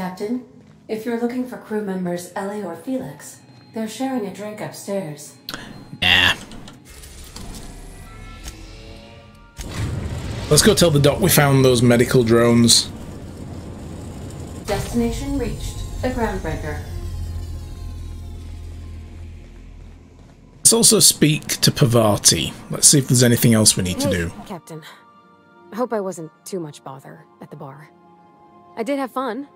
Captain. If you're looking for crew members Ellie or Felix, they're sharing a drink upstairs. Nah. Let's go tell the doc we found those medical drones. Destination reached. The groundbreaker. Let's also speak to Pavati. Let's see if there's anything else we need to do. Captain. I hope I wasn't too much bother at the bar. I did have fun,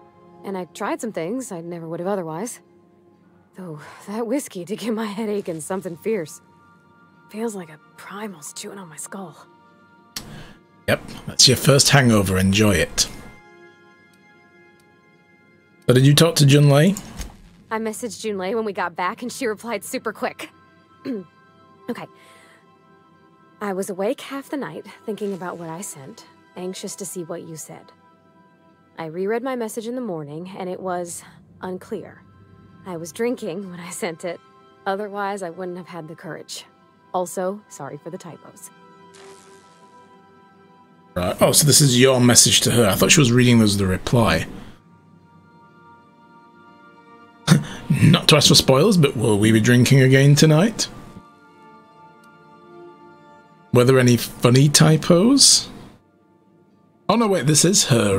and I tried some things I never would have otherwise. Though, that whiskey did give my head aching something fierce. Feels like a primal's chewing on my skull. Yep, that's your first hangover. Enjoy it. So did you talk to Junlei? I messaged Junlei when we got back, and she replied super quick. Okay. I was awake half the night, thinking about what I sent, anxious to see what you said. I reread my message in the morning, and it was unclear. I was drinking when I sent it. Otherwise, I wouldn't have had the courage. Also, sorry for the typos. Right. Oh, so this is your message to her. I thought she was reading those as the reply. Not to ask for spoilers, but will we be drinking again tonight? Were there any funny typos? Oh no, wait, this is her,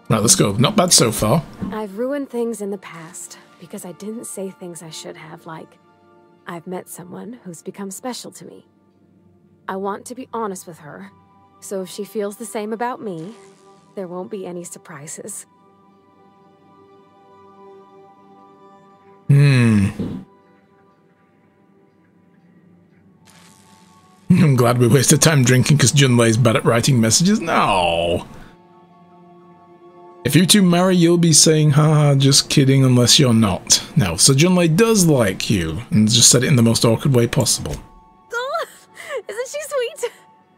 Right, let's go. Not bad so far. I've ruined things in the past because I didn't say things I should have, like, I've met someone who's become special to me. I want to be honest with her, so if she feels the same about me, there won't be any surprises. I'm glad we wasted time drinking because Junlei's bad at writing messages. No! If you two marry, you'll be saying, haha, just kidding, unless you're not. No, so Junlei does like you, and just said it in the most awkward way possible. Oh, isn't she sweet?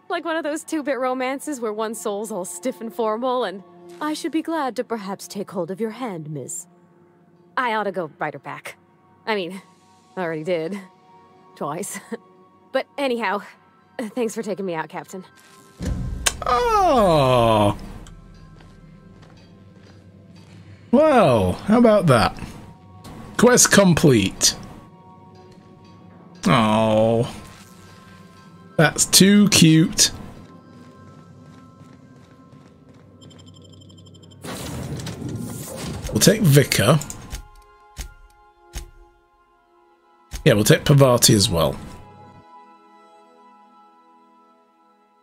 Like one of those two-bit romances where one soul's all stiff and formal, and I should be glad to perhaps take hold of your hand, miss. I ought to go write her back. I mean, I already did. Twice. But anyhow, thanks for taking me out, Captain. Oh! Well, how about that? Quest complete. Oh, that's too cute. We'll take Vika. Yeah, we'll take Pavati as well.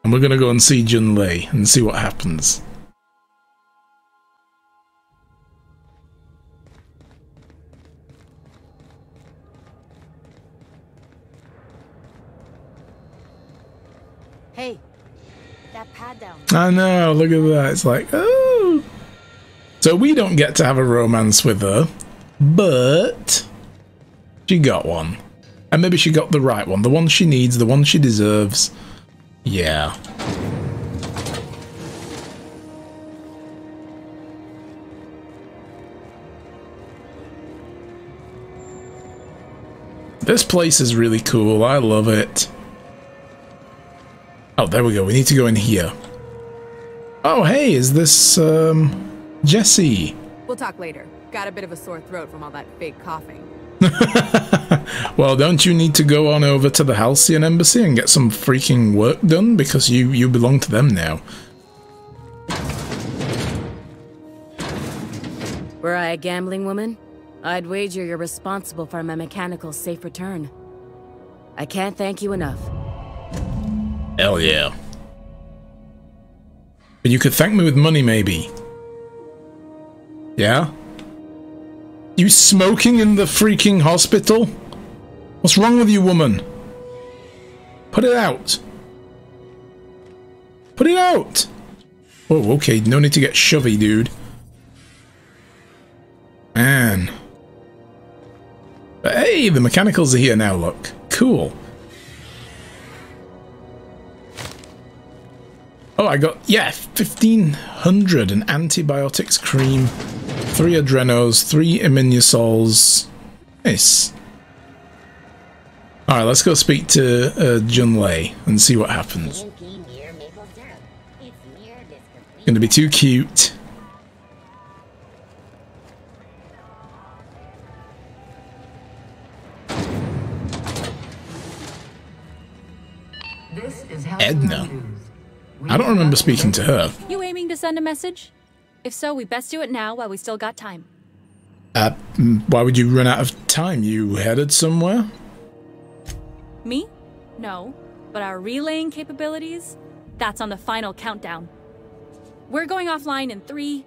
And we're gonna go and see Junlei and see what happens. Hey, that pad down. I know, look at that. It's like, oh. So we don't get to have a romance with her, but she got one. And maybe she got the right one, the one she needs, the one she deserves. Yeah. This place is really cool. I love it. Oh, there we go. We need to go in here. Oh, hey, is this, Jesse? We'll talk later. Got a bit of a sore throat from all that fake coughing. Well, don't you need to go on over to the Halcyon Embassy and get some freaking work done? Because you belong to them now. Were I a gambling woman, I'd wager you're responsible for my mechanical safe return. I can't thank you enough. Hell yeah. But you could thank me with money, maybe. Yeah? You smoking in the freaking hospital? What's wrong with you, woman? Put it out. Put it out! Oh, okay, no need to get shovey, dude. Man. But hey, the mechanicals are here now, look. Cool. Oh, I got, yeah, 1,500 and antibiotics cream, 3 adrenos, 3 immunosols. Nice. Alright, let's go speak to Junlei and see what happens. Gonna be too cute. Edna? I don't remember speaking to her. You aiming to send a message? If so, we best do it now while we still got time. Why would you run out of time? You headed somewhere? Me? No. But our relaying capabilities? That's on the final countdown. We're going offline in 3,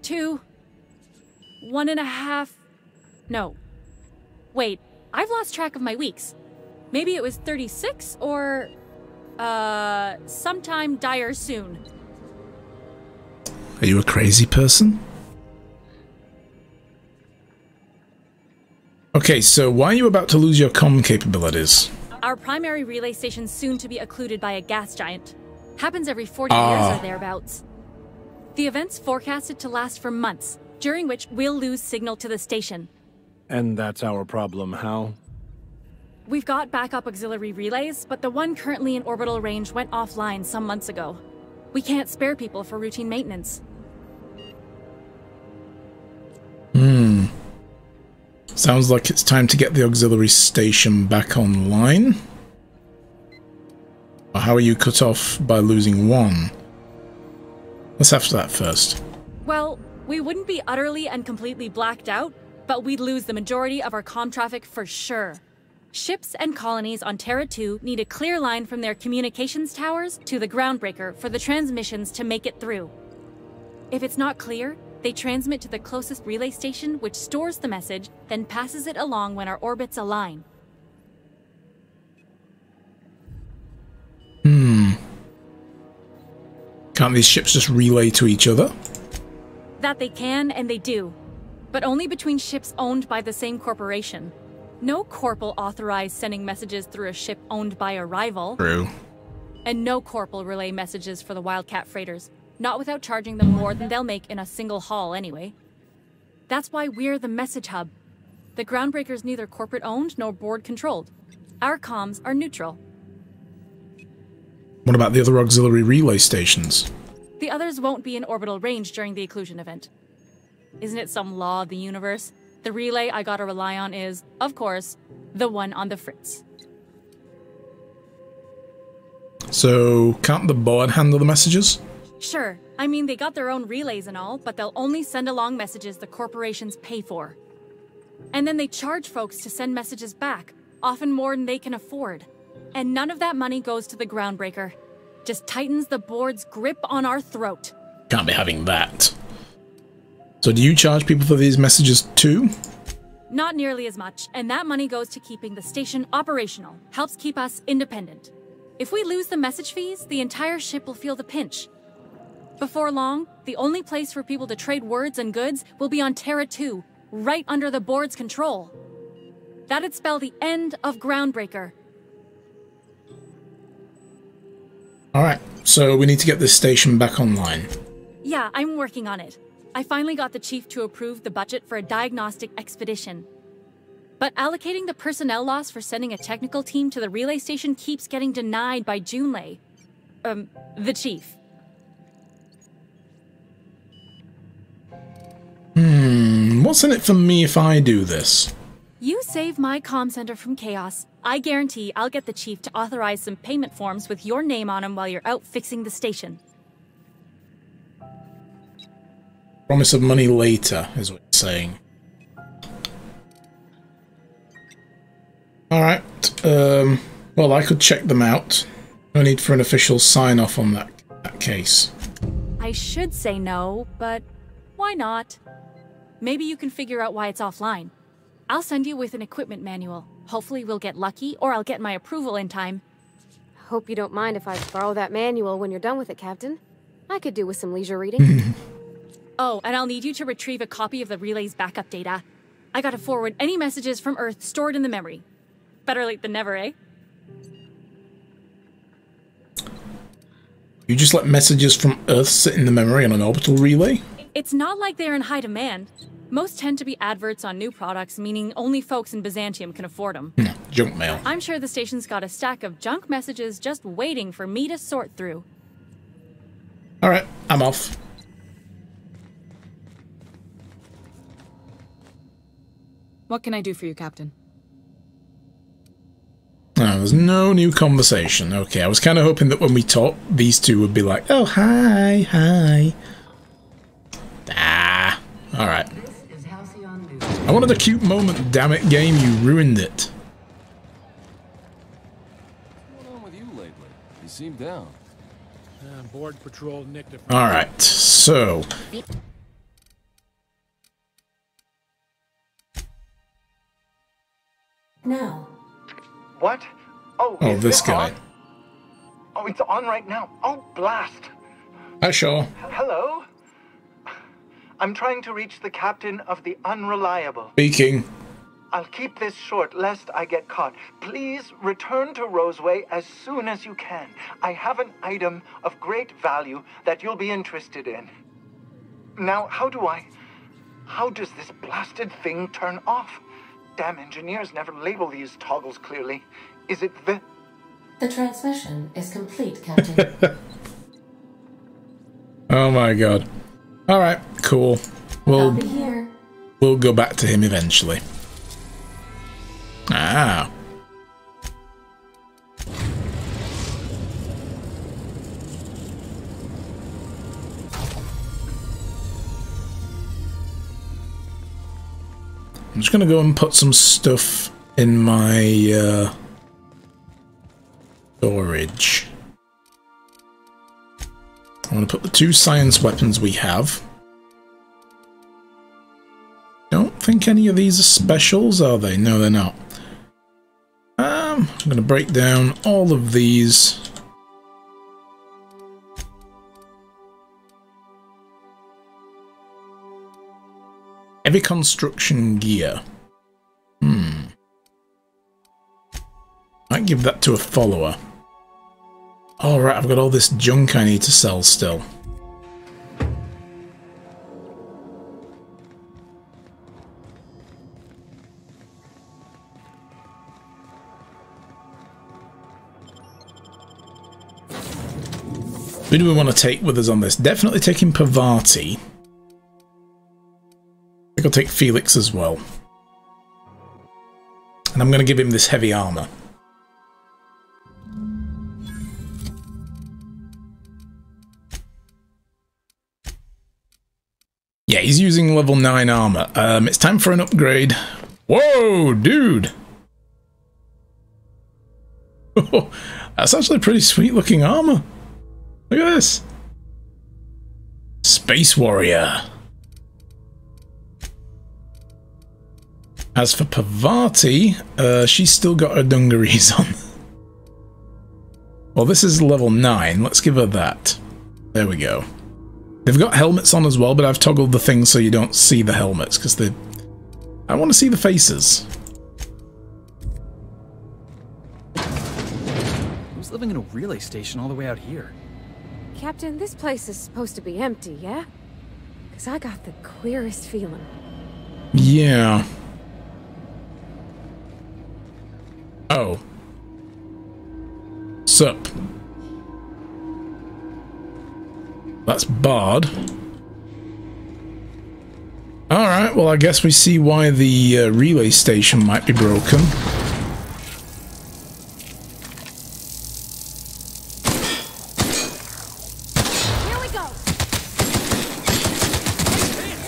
2, 1.5... No. Wait, I've lost track of my weeks. Maybe it was 36 or... sometime dire soon. Are you a crazy person? Okay, so why are you about to lose your comm capabilities? Our primary relay station's soon to be occluded by a gas giant. Happens every 40 years or thereabouts. The event's forecasted to last for months, during which we'll lose signal to the station. And that's our problem, how? We've got backup auxiliary relays, but the one currently in orbital range went offline some months ago. We can't spare people for routine maintenance. Sounds like it's time to get the auxiliary station back online. Or how are you cut off by losing one? Let's have that first. Well, we wouldn't be utterly and completely blacked out, but we'd lose the majority of our comm traffic for sure. Ships and colonies on Terra 2 need a clear line from their communications towers to the groundbreaker for the transmissions to make it through. If it's not clear, they transmit to the closest relay station, which stores the message, then passes it along when our orbits align. Can't these ships just relay to each other? That they can, and they do. But only between ships owned by the same corporation. No corp will authorize sending messages through a ship owned by a rival. True. And no corp will relay messages for the Wildcat freighters. Not without charging them more than they'll make in a single haul anyway. That's why we're the message hub. The groundbreaker's neither corporate owned nor board controlled. Our comms are neutral. What about the other auxiliary relay stations? The others won't be in orbital range during the occlusion event. Isn't it some law of the universe? The relay I gotta rely on is, of course, the one on the Fritz. So, can't the board handle the messages? Sure, I mean they got their own relays and all, but they'll only send along messages the corporations pay for. And then they charge folks to send messages back, often more than they can afford. And none of that money goes to the groundbreaker. Just tightens the board's grip on our throat. Can't be having that. So do you charge people for these messages too? Not nearly as much, and that money goes to keeping the station operational, helps keep us independent. If we lose the message fees, the entire ship will feel the pinch. Before long, the only place for people to trade words and goods will be on Terra 2, right under the board's control. That'd spell the end of Groundbreaker. Alright, so we need to get this station back online. Yeah, I'm working on it. I finally got the chief to approve the budget for a diagnostic expedition. But allocating the personnel loss for sending a technical team to the relay station keeps getting denied by Junlei. The chief. What's in it for me if I do this? You save my comm center from chaos. I guarantee I'll get the chief to authorize some payment forms with your name on them while you're out fixing the station. Promise of money later, is what you're saying. Alright, well, I could check them out. No need for an official sign-off on that case. I should say no, but why not? Maybe you can figure out why it's offline. I'll send you with an equipment manual. Hopefully we'll get lucky, or I'll get my approval in time. Hope you don't mind if I borrow that manual when you're done with it, Captain. I could do with some leisure reading. Oh, and I'll need you to retrieve a copy of the relay's backup data. I gotta forward any messages from Earth stored in the memory. Better late than never, eh? You just let messages from Earth sit in the memory on an orbital relay? It's not like they're in high demand. Most tend to be adverts on new products, meaning only folks in Byzantium can afford them. Junk mail. I'm sure the station's got a stack of junk messages just waiting for me to sort through. Alright, I'm off. What can I do for you, Captain? Oh, there's no new conversation. Okay, I was kind of hoping that when we talk, these two would be like, oh, hi, hi. Ah, alright. I wanted a cute moment, damn it, game, you ruined it. What's going on with you lately? You seem down. Board patrol nicked it. Alright, so... Now. What? Oh, Oh, is this it guy. on? Oh, it's on right now. Oh, blast. Hi, Shaw. Hello? I'm trying to reach the captain of the Unreliable. Speaking. I'll keep this short lest I get caught. Please return to Roseway as soon as you can. I have an item of great value that you'll be interested in. Now, how does this blasted thing turn off? Damn engineers never label these toggles clearly. Is it the... The transmission is complete, Captain. Oh my god. Alright, cool. I'll be here. We'll go back to him eventually. Ah. I'm just gonna go and put some stuff in my storage. I want to put the 2 science weapons we have. Don't think any of these are specials, are they? No, they're not. I'm going to break down all of these. Heavy construction gear. Might give that to a follower. Alright, I've got all this junk I need to sell still. Who do we want to take with us on this? Definitely taking Pavati. I think I'll take Felix as well. And I'm going to give him this heavy armor. Yeah, he's using level 9 armor. It's time for an upgrade. Whoa, dude! That's actually pretty sweet looking armor. Look at this. Space Warrior. As for Pavati, she's still got her dungarees on. Well, this is level 9. Let's give her that. There we go. They've got helmets on as well, but I've toggled the thing so you don't see the helmets, because they... I want to see the faces. Who's living in a relay station all the way out here? Captain, this place is supposed to be empty, yeah? Because I got the queerest feeling. Yeah. Oh. Sup. That's Bard. Alright, well I guess we see why the relay station might be broken. Here we go!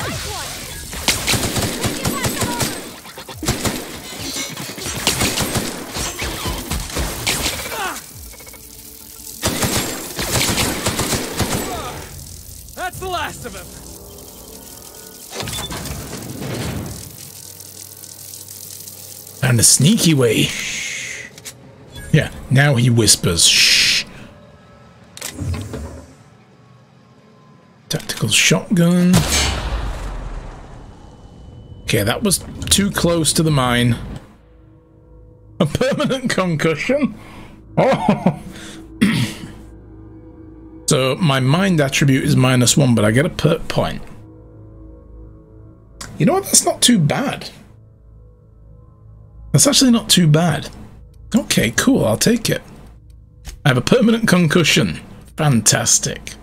Nice one! That's the last of him! Found a sneaky way. Yeah, now he whispers. Shh. Tactical shotgun. Okay, that was too close to the mine. A permanent concussion? Oh! So, my mind attribute is -1, but I get a perk point. You know what? That's not too bad. That's actually not too bad. Okay, cool. I'll take it. I have a permanent concussion. Fantastic.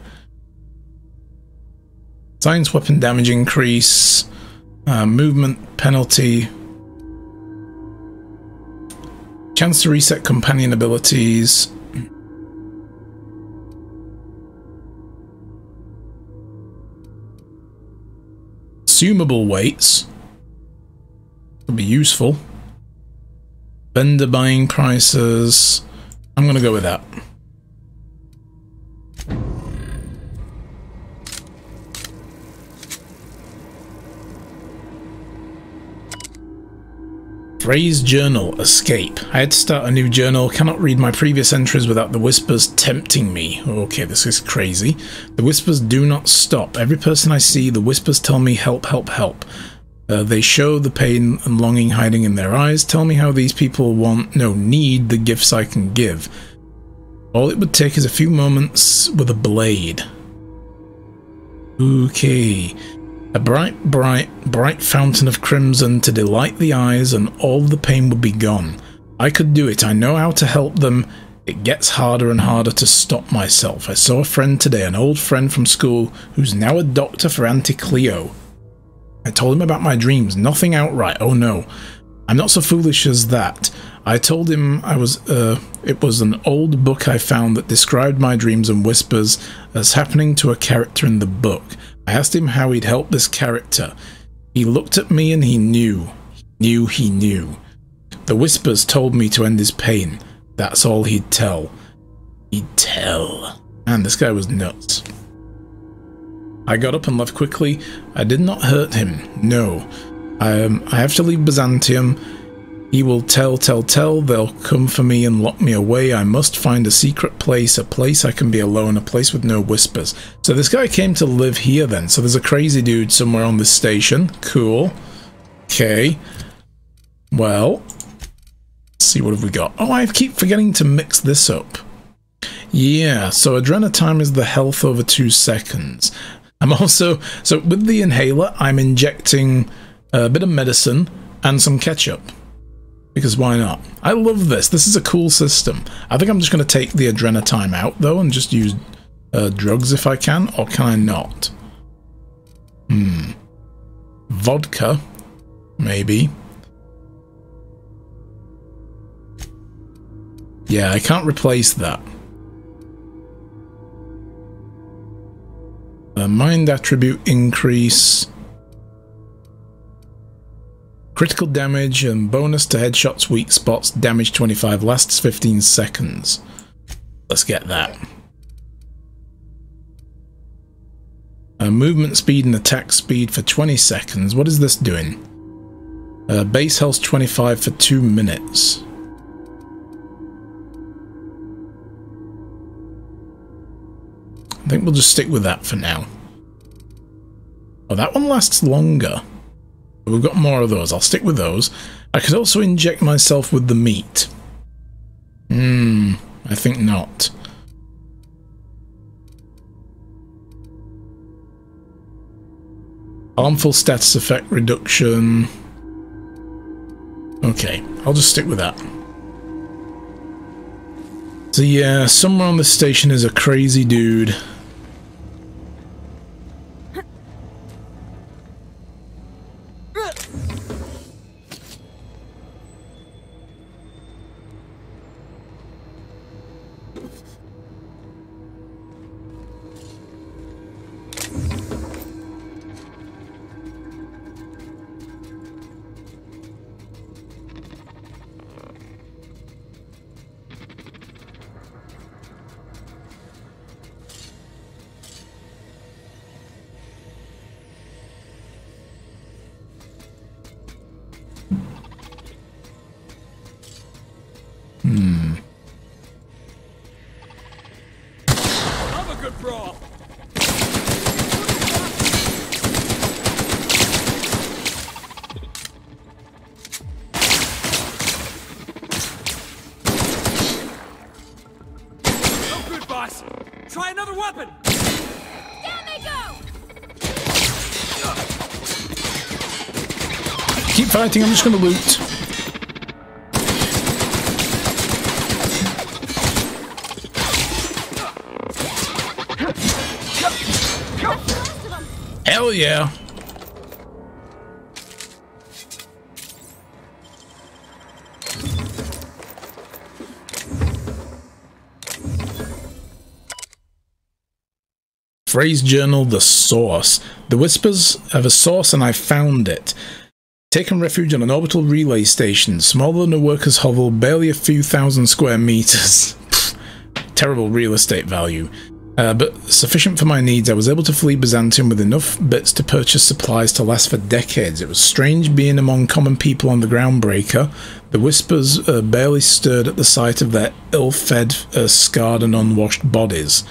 Science weapon damage increase. Movement penalty. Chance to reset companion abilities. Consumable weights. Could be useful. Vendor buying prices. I'm going to go with that. Phrase journal, escape. I had to start a new journal. Cannot read my previous entries without the whispers tempting me. Okay, this is crazy. The whispers do not stop. Every person I see, the whispers tell me help, help, help. They show the pain and longing hiding in their eyes. Tell me how these people need the gifts I can give. All it would take is a few moments with a blade. Okay. A bright fountain of crimson to delight the eyes, and all the pain would be gone. I could do it. I know how to help them. It gets harder and harder to stop myself. I saw a friend today, an old friend from school, who's now a doctor for Auntie Cleo. I told him about my dreams. Nothing outright. Oh no. I'm not so foolish as that. I told him it was an old book I found that described my dreams and whispers as happening to a character in the book. I asked him how he'd help this character. He looked at me and he knew. He knew. The whispers told me to end his pain. That's all he'd tell. He'd tell. Man, this guy was nuts. I got up and left quickly. I did not hurt him. No. I have to leave Byzantium. He will tell. They'll come for me and lock me away. I must find a secret place, a place I can be alone, a place with no whispers. So this guy came to live here then. So there's a crazy dude somewhere on this station. Cool. Okay. Well, let's see, what have we got? Oh, I keep forgetting to mix this up. Yeah, so Adrenatime is the health over 2 seconds. I'm also, so with the inhaler, I'm injecting a bit of medicine and some ketchup. Because why not? I love this. This is a cool system. I think I'm just going to take the Adrenatime out, though, and just use drugs if I can. Or can I not? Vodka. Maybe. Yeah, I can't replace that. Mind attribute increase. Critical damage and bonus to headshots, weak spots, damage 25, lasts 15 seconds. Let's get that. Movement speed and attack speed for 20 seconds. What is this doing? Base health 25 for 2 minutes. I think we'll just stick with that for now. Oh, that one lasts longer. We've got more of those. I'll stick with those. I could also inject myself with the meat. I think not. Harmful status effect reduction. Okay, I'll just stick with that. So yeah, somewhere on this station is a crazy dude. Have a good brawl. No good, boss. Try another weapon. Down they go! Keep fighting, I'm just gonna loot. Hell yeah. Phrase journal, the source. The Whispers have a source and I found it. Taken refuge on an orbital relay station, smaller than a worker's hovel, barely a few thousand square meters. Terrible real estate value. But sufficient for my needs. I was able to flee Byzantium with enough bits to purchase supplies to last for decades. It was strange being among common people on the Groundbreaker. The Whispers barely stirred at the sight of their ill-fed, scarred and unwashed bodies.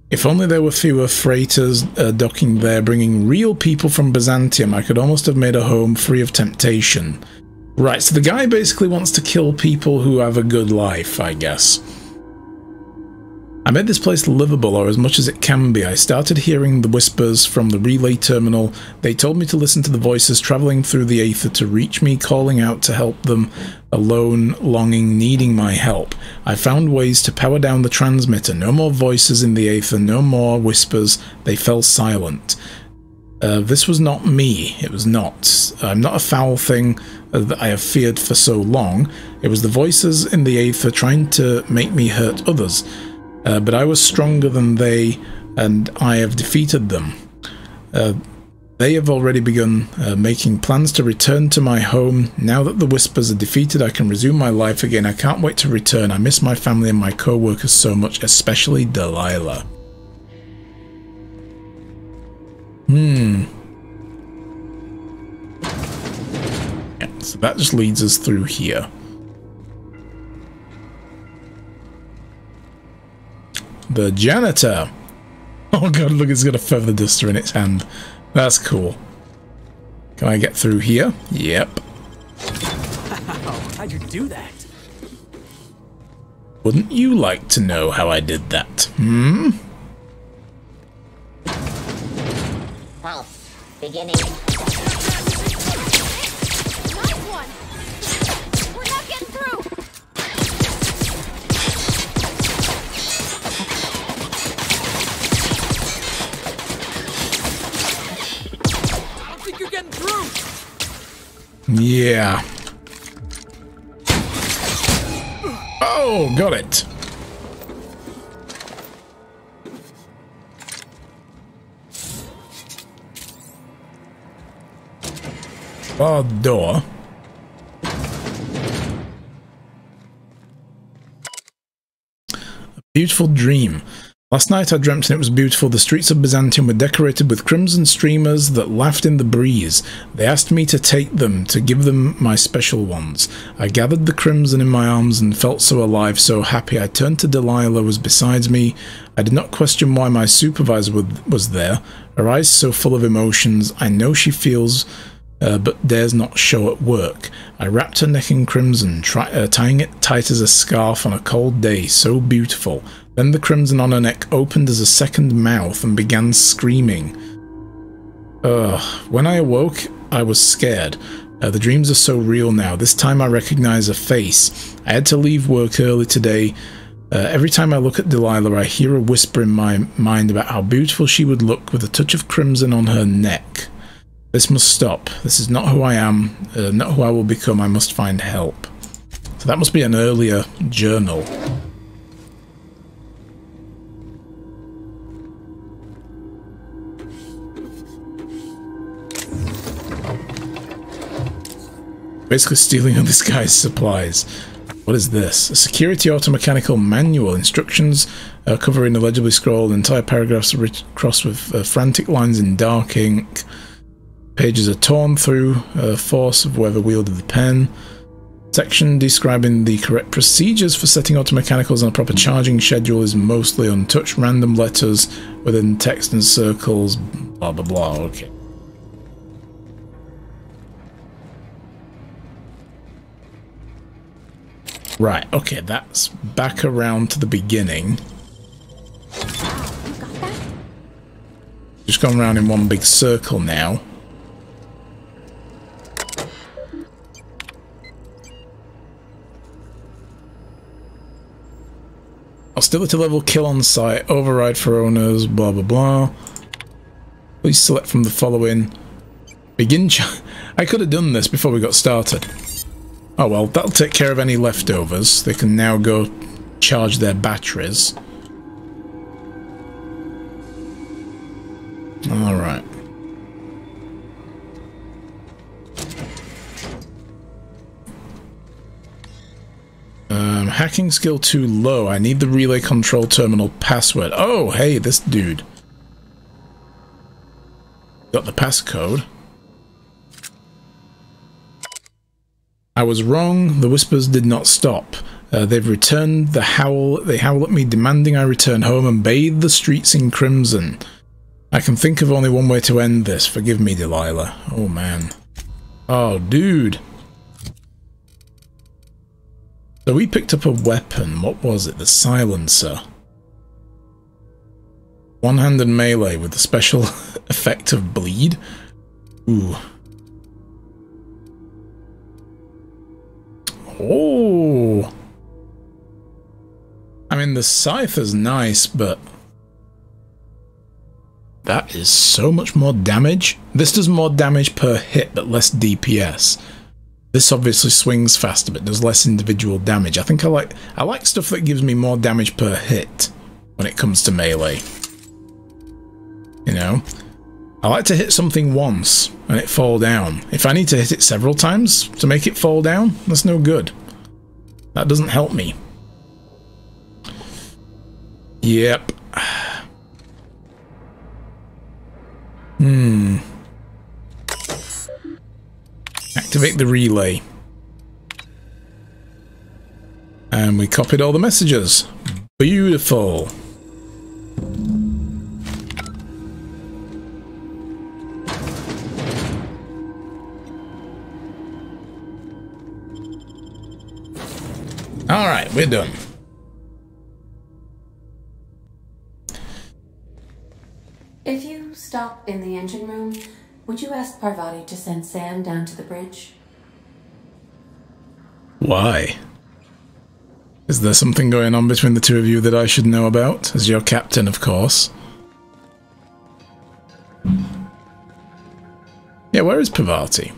If only there were fewer freighters docking there, bringing real people from Byzantium, I could almost have made a home free of temptation. Right, so the guy basically wants to kill people who have a good life, I guess. I made this place livable, or as much as it can be. I started hearing the whispers from the relay terminal. They told me to listen to the voices travelling through the aether to reach me, calling out to help them, alone, longing, needing my help. I found ways to power down the transmitter. No more voices in the aether, no more whispers. They fell silent. This was not me. It was not. I'm not a foul thing that I have feared for so long. It was the voices in the aether trying to make me hurt others. But I was stronger than they, and I have defeated them. They have already begun making plans to return to my home. Now that the Whispers are defeated, I can resume my life again. I can't wait to return. I miss my family and my co-workers so much, especially Delilah. Yeah, so that just leads us through here. The janitor. Oh god, look, it's got a feather duster in its hand. That's cool. Can I get through here? Yep. How'd you do that? Wouldn't you like to know how I did that? Pulse. Beginning. Nice one! We're not getting through! You're getting through. Yeah. Oh, got it. Bar door. A beautiful dream. Last night I dreamt and it was beautiful. The streets of Byzantium were decorated with crimson streamers that laughed in the breeze. They asked me to take them, to give them my special ones. I gathered the crimson in my arms and felt so alive, so happy. I turned to Delilah, who was beside me. I did not question why my supervisor was there. Her eyes so full of emotions. I know she feels, but dares not show at work. I wrapped her neck in crimson, tying it tight as a scarf on a cold day, so beautiful. Then the crimson on her neck opened as a second mouth and began screaming. When I awoke, I was scared. The dreams are so real now. This time I recognize a face. I had to leave work early today. Every time I look at Delilah, I hear a whisper in my mind about how beautiful she would look with a touch of crimson on her neck. This must stop. This is not who I am, not who I will become. I must find help. So that must be an earlier journal. Basically stealing all this guy's supplies. What is this? A security automechanical manual. Instructions covering illegibly scrolled. Entire paragraphs are crossed with frantic lines in dark ink. Pages are torn through force of whoever wielded the pen. Section describing the correct procedures for setting automechanicals on a proper charging schedule is mostly untouched. Random letters within text and circles. Blah blah blah. Okay. Right, okay, that's back around to the beginning. Just going around in one big circle now. Hostility level, kill on site, override for owners, blah blah blah. Please select from the following. Begin I could have done this before we got started. Oh well, that'll take care of any leftovers. They can now go charge their batteries. Alright. Hacking skill too low. I need the relay control terminal password. Oh, hey, this dude. Got the passcode. I was wrong. The whispers did not stop. They've returned the howl. They howl at me, demanding I return home and bathe the streets in crimson. I can think of only one way to end this. Forgive me, Delilah. Oh, man. Oh, dude. So we picked up a weapon. What was it? The silencer. One-handed melee with the special effect of bleed. Ooh. Oh. I mean, the scythe is nice, but that is so much more damage. This does more damage per hit, but less DPS. This obviously swings faster, but does less individual damage. I think I like stuff that gives me more damage per hit when it comes to melee. You know? I like to hit something once and it fall down. If I need to hit it several times to make it fall down, that's no good. That doesn't help me. Yep. Activate the relay. And we copied all the messages. Beautiful. Alright, we're done. If you stop in the engine room, would you ask Parvati to send Sam down to the bridge? Why? Is there something going on between the two of you that I should know about? As your captain, of course. Yeah, where is Parvati?